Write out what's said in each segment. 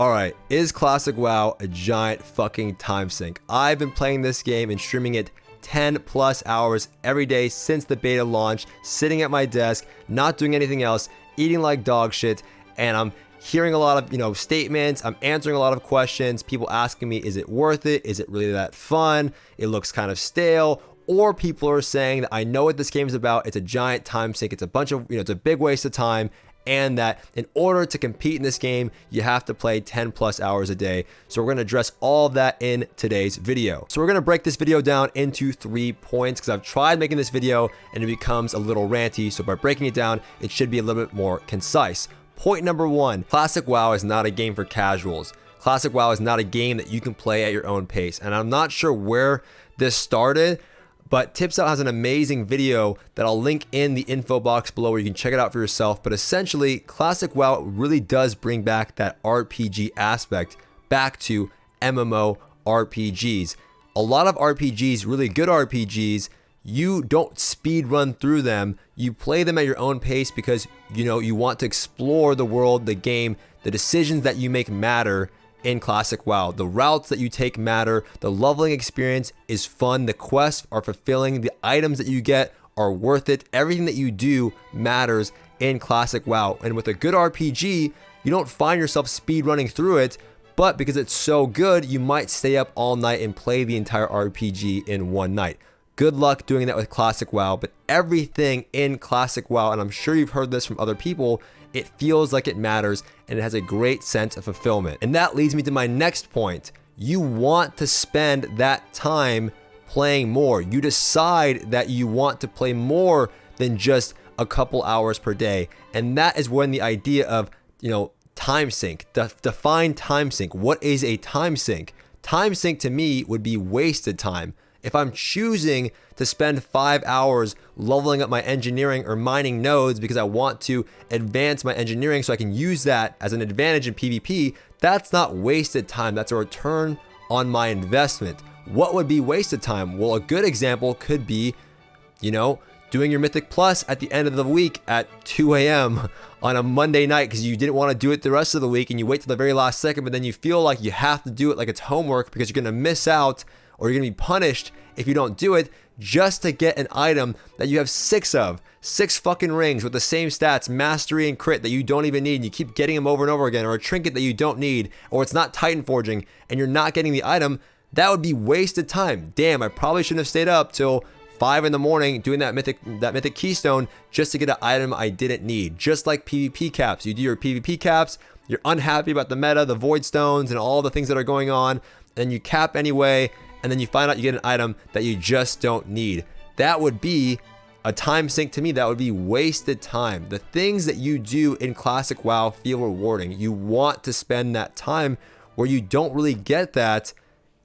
Alright, is Classic WoW a giant fucking time sink? I've been playing this game and streaming it 10 plus hours every day since the beta launched, sitting at my desk, not doing anything else, eating like dog shit, and I'm hearing a lot of, statements, I'm answering a lot of questions, people asking me, is it worth it? Is it really that fun? It looks kind of stale. Or people are saying that I know what this game is about, it's a giant time sink, it's a bunch of, it's a big waste of time, and that in order to compete in this game, you have to play 10 plus hours a day. So we're going to address all of that in today's video. So we're going to break this video down into 3 points because I've tried making this video and it becomes a little ranty. So by breaking it down, it should be a little bit more concise. Point number 1, Classic WoW is not a game for casuals. Classic WoW is not a game that you can play at your own pace. And I'm not sure where this started, but Tips Out has an amazing video that I'll link in the info box below where you can check it out for yourself. But essentially, Classic WoW really does bring back that RPG aspect back to MMO RPGs. A lot of RPGs, really good RPGs, you don't speed run through them. You play them at your own pace because you want to explore the world, the game, the decisions that you make matter. In Classic WoW, the routes that you take matter, the leveling experience is fun, the quests are fulfilling, the items that you get are worth it, everything that you do matters in Classic WoW. And with a good RPG, you don't find yourself speed running through it, but because it's so good, you might stay up all night and play the entire RPG in one night. Good luck doing that with Classic WoW, but everything in Classic WoW, and I'm sure you've heard this from other people, it feels like it matters and it has a great sense of fulfillment. And that leads me to my next point. You want to spend that time playing more. You decide that you want to play more than just a couple hours per day. And that is when the idea of, time sink, define time sink. What is a time sink? Time sink to me would be wasted time. If I'm choosing to spend 5 hours leveling up my engineering or mining nodes because I want to advance my engineering so I can use that as an advantage in PvP, that's not wasted time. That's a return on my investment. What would be wasted time? Well, a good example could be, doing your Mythic Plus at the end of the week at 2 a.m. on a Monday night because you didn't want to do it the rest of the week and you wait till the very last second, but then you feel like you have to do it like it's homework because you're going to miss out or you're going to be punished if you don't do it just to get an item that you have 6 of. 6 fucking rings with the same stats, mastery and crit, that you don't even need. And you keep getting them over and over again, or a trinket that you don't need, or it's not Titan Forging and you're not getting the item. That would be wasted time. Damn, I probably shouldn't have stayed up till 5 in the morning doing that mythic keystone just to get an item I didn't need. Just like PvP caps. You do your PvP caps, you're unhappy about the meta, the void stones, and all the things that are going on, and you cap anyway, and then you find out you get an item that you just don't need. That would be a time sink to me. That would be wasted time. The things that you do in Classic WoW feel rewarding. You want to spend that time where you don't really get that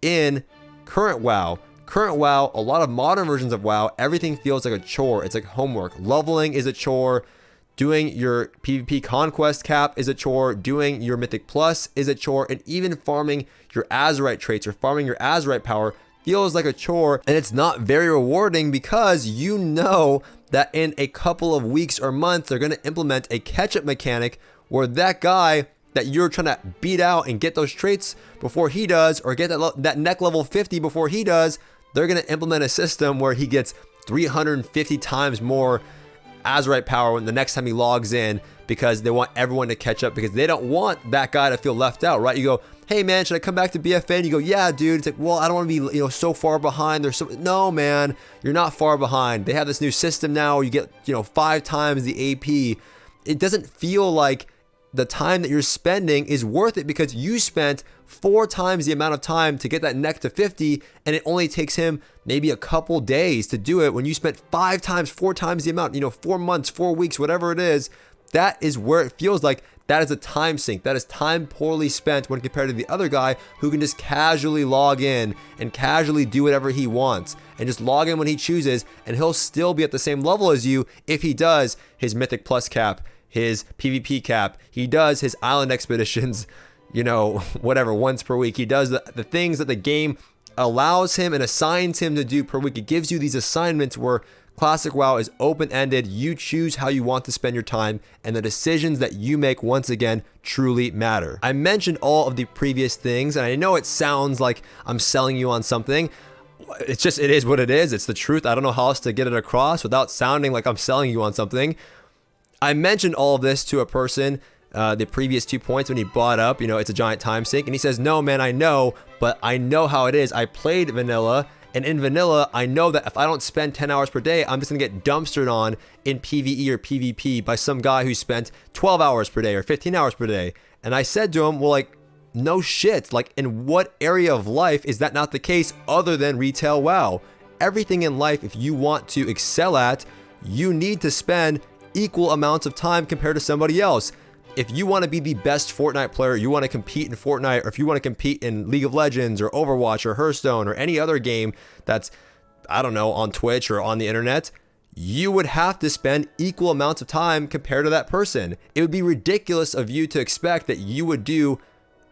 in current WoW. Current WoW, a lot of modern versions of WoW, everything feels like a chore. It's like homework. Leveling is a chore. Doing your PvP conquest cap is a chore. Doing your Mythic Plus is a chore. And even farming your Azerite traits or farming your Azerite power feels like a chore. And it's not very rewarding because you know that in a couple of weeks or months, they're going to implement a catch-up mechanic where that guy that you're trying to beat out and get those traits before he does, or get that neck level 50 before he does, they're going to implement a system where he gets 350 times more Azerite power when the next time he logs in, because they want everyone to catch up, because they don't want that guy to feel left out, right? You go, hey man, should I come back to BFA? And you go, yeah, dude. It's like, well, I don't want to be, so far behind. No, man, you're not far behind. They have this new system now where you get, 5 times the AP. It doesn't feel like the time that you're spending is worth it because you spent 4 times the amount of time to get that neck to 50, and it only takes him maybe a couple days to do it when you spent 4 times the amount, 4 months, 4 weeks, whatever it is. That is where it feels like that is a time sink. That is time poorly spent when compared to the other guy who can just casually log in and casually do whatever he wants and just log in when he chooses, and he'll still be at the same level as you if he does his Mythic Plus cap, his PvP cap, he does his island expeditions, whatever, once per week. He does the things that the game allows him and assigns him to do per week. It gives you these assignments where Classic WoW is open-ended. You choose how you want to spend your time, and the decisions that you make, once again, truly matter. I mentioned all of the previous things, and I know it sounds like I'm selling you on something. It is what it is. It's the truth. I don't know how else to get it across without sounding like I'm selling you on something. I mentioned all of this to a person, the previous 2 points, when he brought up, it's a giant time sink, and he says, no, man, I know, but I know how it is. I played vanilla, and in vanilla, I know that if I don't spend 10 hours per day, I'm just gonna get dumpstered on in PvE or PvP by some guy who spent 12 hours per day or 15 hours per day. And I said to him, well, like, no shit. Like, in what area of life is that not the case other than retail WoW? Everything in life, if you want to excel at, you need to spend equal amounts of time compared to somebody else. If you want to be the best Fortnite player, you want to compete in Fortnite, or if you want to compete in League of Legends or Overwatch or Hearthstone or any other game that's, I don't know, on Twitch or on the internet, you would have to spend equal amounts of time compared to that person. It would be ridiculous of you to expect that you would do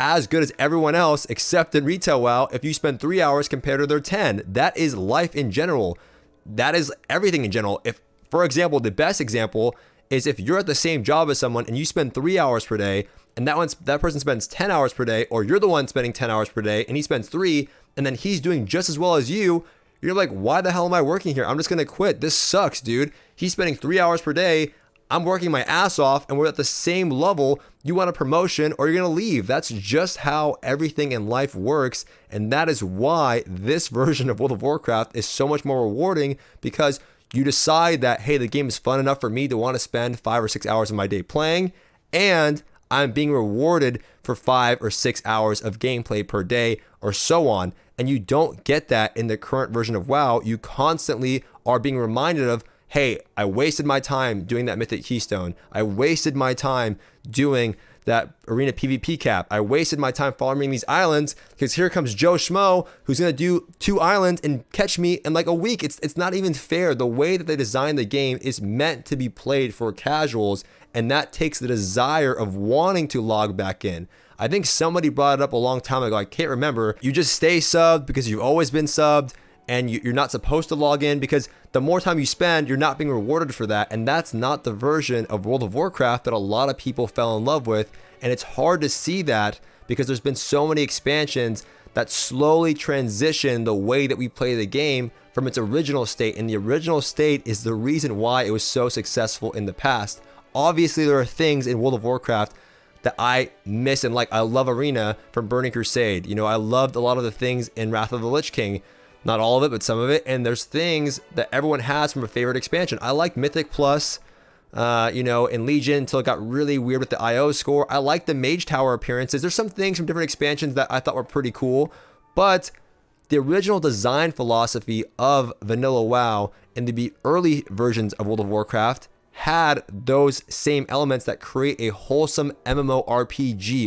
as good as everyone else except in retail WoW if you spend 3 hours compared to their 10. That is life in general. That is everything in general. If, for example, the best example is if you're at the same job as someone and you spend 3 hours per day, and that person spends 10 hours per day, or you're the one spending 10 hours per day and he spends 3, and then he's doing just as well as you, you're like, why the hell am I working here? I'm just gonna quit. This sucks, dude. He's spending 3 hours per day, I'm working my ass off, and we're at the same level. You want a promotion or you're gonna leave. That's just how everything in life works, and that is why this version of World of Warcraft is so much more rewarding, because you decide that, hey, the game is fun enough for me to want to spend 5 or 6 hours of my day playing, and I'm being rewarded for 5 or 6 hours of gameplay per day, or so on. And you don't get that in the current version of WoW. You constantly are being reminded of, hey, I wasted my time doing that Mythic Keystone. I wasted my time doing that arena PvP cap. I wasted my time farming these islands because here comes Joe Schmo who's gonna do 2 islands and catch me in like a week. It's not even fair. The way that they designed the game is meant to be played for casuals, and that takes the desire of wanting to log back in. I think somebody brought it up a long time ago. I can't remember. You just stay subbed because you've always been subbed, and you're not supposed to log in because the more time you spend, you're not being rewarded for that. And that's not the version of World of Warcraft that a lot of people fell in love with. And it's hard to see that because there's been so many expansions that slowly transition the way that we play the game from its original state. And the original state is the reason why it was so successful in the past. Obviously, there are things in World of Warcraft that I miss and like. I love Arena from Burning Crusade. I loved a lot of the things in Wrath of the Lich King. Not all of it, but some of it. And there's things that everyone has from a favorite expansion. I like Mythic Plus, in Legion until it got really weird with the IO score. I like the Mage Tower appearances. There's some things from different expansions that I thought were pretty cool. But the original design philosophy of Vanilla WoW and the early versions of World of Warcraft had those same elements that create a wholesome MMORPG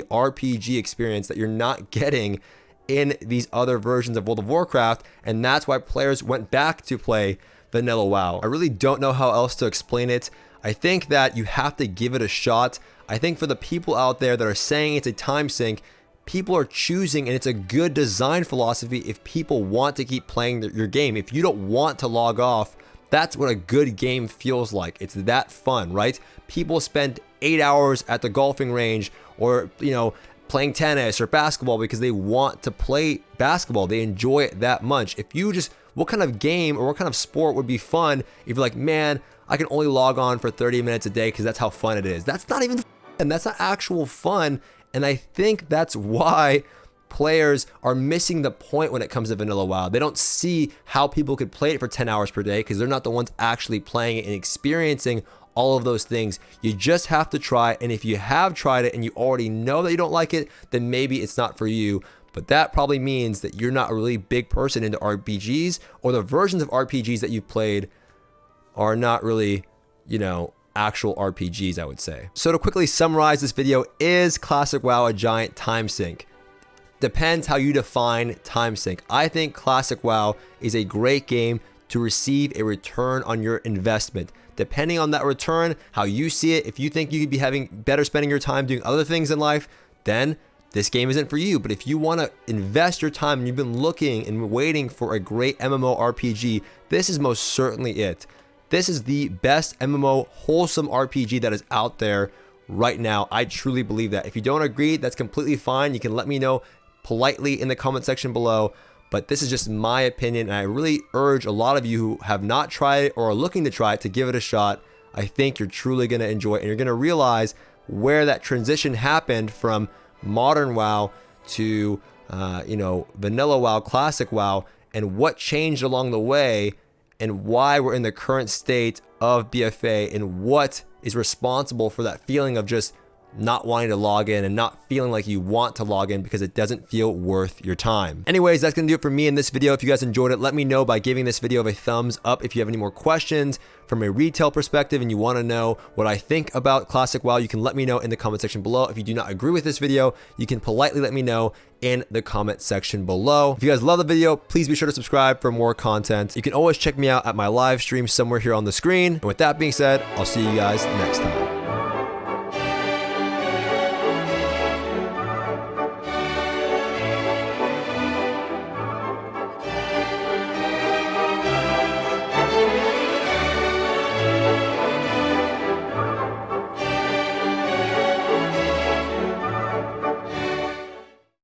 experience that you're not getting in these other versions of World of Warcraft, and that's why players went back to play Vanilla WoW. I really don't know how else to explain it. I think that you have to give it a shot. I think for the people out there that are saying it's a time sink, people are choosing, and it's a good design philosophy if people want to keep playing your game. If you don't want to log off, that's what a good game feels like. It's that fun, right? People spend 8 hours at the golfing range or, playing tennis or basketball because they want to play basketball. They enjoy it that much. What kind of game or what kind of sport would be fun if you're like, man, I can only log on for 30 minutes a day because that's how fun it is. That's not even fun. That's not actual fun. And I think that's why players are missing the point when it comes to Vanilla WoW. They don't see how people could play it for 10 hours per day because they're not the ones actually playing it and experiencing all of those things. You just have to try, and if you have tried it and you already know that you don't like it, then maybe it's not for you. But that probably means that you're not a really big person into RPGs, or the versions of RPGs that you've played are not really, actual RPGs, I would say. So to quickly summarize this video, is Classic WoW a giant time sink? Depends how you define time sink. I think Classic WoW is a great game to receive a return on your investment. Depending on that return, how you see it, if you think you could be having better spending your time doing other things in life, then this game isn't for you. But if you want to invest your time and you've been looking and waiting for a great MMORPG, this is most certainly it. this is the best MMO wholesome RPG that is out there right now. I truly believe that. If you don't agree, that's completely fine. You can let me know politely in the comment section below. But this is just my opinion, and I really urge a lot of you who have not tried it or are looking to try it to give it a shot. I think you're truly going to enjoy it, and you're going to realize where that transition happened from modern WoW to, vanilla WoW, classic WoW, and what changed along the way, and why we're in the current state of BFA, and what is responsible for that feeling of just not wanting to log in and not feeling like you want to log in because it doesn't feel worth your time. Anyways, that's gonna do it for me in this video. If you guys enjoyed it, let me know by giving this video a thumbs up. If you have any more questions from a retail perspective and you want to know what I think about classic WoW, you can let me know in the comment section below. If you do not agree with this video, you can politely let me know in the comment section below. If you guys love the video, please be sure to subscribe for more content. You can always check me out at my live stream somewhere here on the screen. And with that being said, I'll see you guys next time.